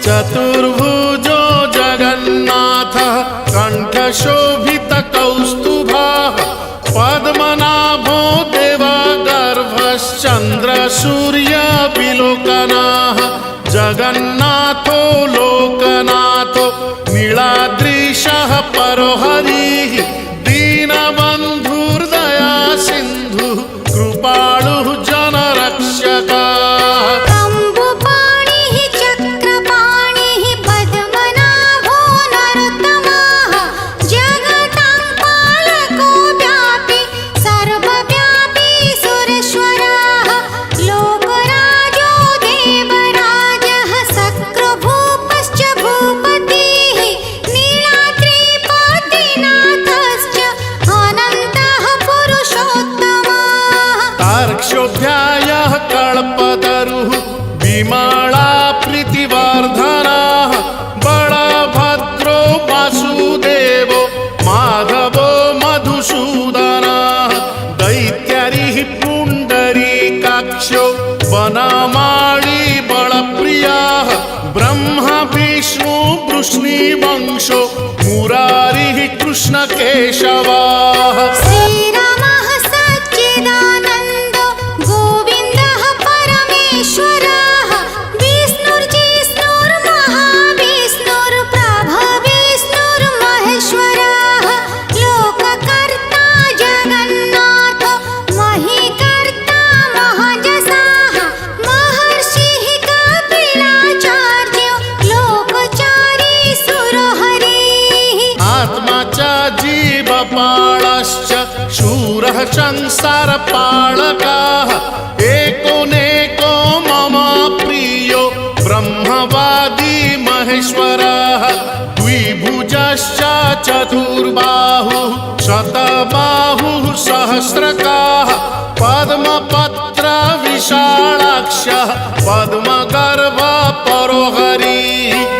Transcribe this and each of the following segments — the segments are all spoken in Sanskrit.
चतुर्भुजो जगन्नाथः कण्ठशोभितकौस्तुभः पद्मनाभो देवगर्भश्चन्द्रसूर्यविलोकनः जगन्नाथो लोकनाथो नीलाद्रीशः परोहरिः दीनबन्धुर्दया सिन्धुः कृपालुः जनरक्षकः क्षोभ्यायः कल्पतरुः विमला प्रीतिवर्धनः बलभद्रो वासुदेवो माधवो मधुसूदनः दैत्यरिः पुण्डरीकाक्षो वनमाली बलप्रियः ब्रह्मा विष्णु वृष्णिवंशो मुरारिः कृष्णकेशवः जीवपालश्च शूरः संसारपालकः एकोनेको मम प्रियो ब्रह्मवादी महेश्वरः द्विभुजश्च चतुर्बाहुः शतबाहुः सहस्रकाः पद्मपत्र विशालाक्षः पद्मगर्भ परोहरिः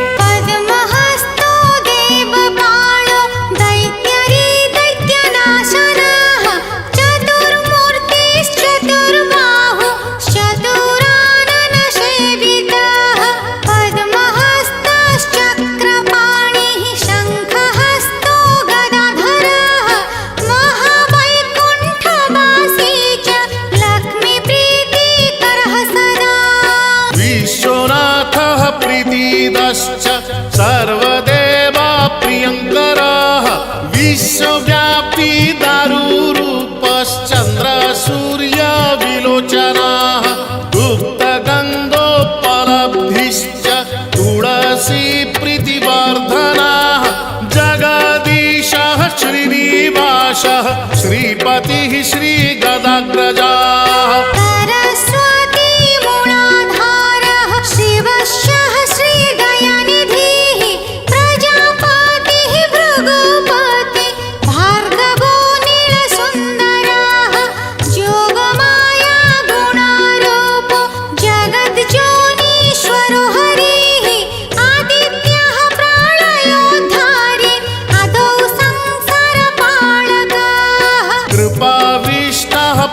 सर्वदेवा प्रियङ्करः विश्वव्यापी दारुरूपश्चन्द्रसूर्यविलोचनः गुप्तगन्धोपलब्धिश्च तुलसी प्रीतिवर्धनः जगदीशः श्रीनिवासः श्रीपतिः श्रीगदाग्रजः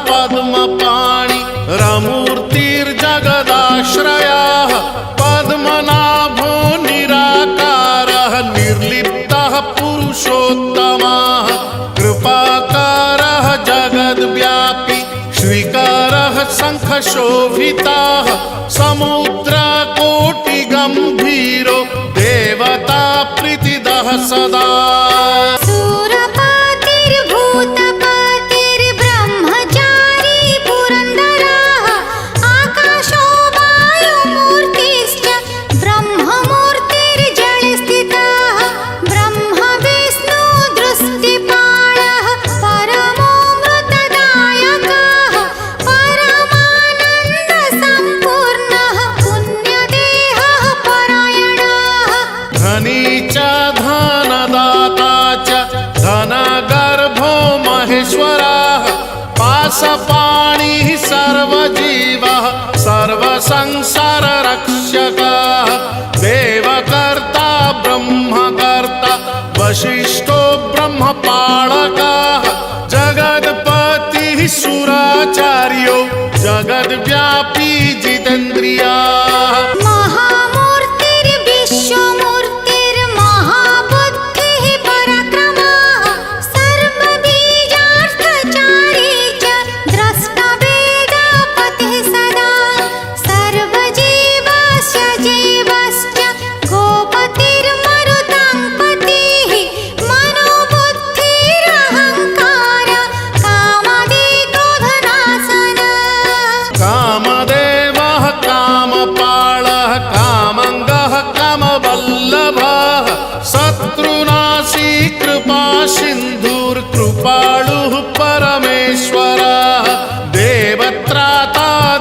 पद्मपाणि रमूर्तिर्जगदाश्रयः पद्मनाभो निराकारः निर्लिप्तः पुरुषोत्तमः कृपाकारः जगद्व्यापी श्रीकरः शङ्खशोभितः समुद्रकोटिगम्भीरो देवता प्रीतिदः सदा पाणिः सर्वजीवः सर्वसंसाररक्षकः देवकर्ता ब्रह्मकर्ता वसिष्ठो ब्रह्मपालकः जगत्पतिः सुराचार्यो जगद्व्यापी जितेन्द्रियः महामूर्तिर्विष्णुरूपो विश्वमूर्तिर्महाबुद्धिः पराक्रमः सर्वबीजार्थचारी च द्रष्टवेदपतिः सदा सर्वजीवस्य जीवश्च गोपतिर्मरुतां पतिः मनोबुद्धिरहङ्कार कामदे क्रोधनाशन कामदेवः कामपालः कामङ्गः कामवल्लभः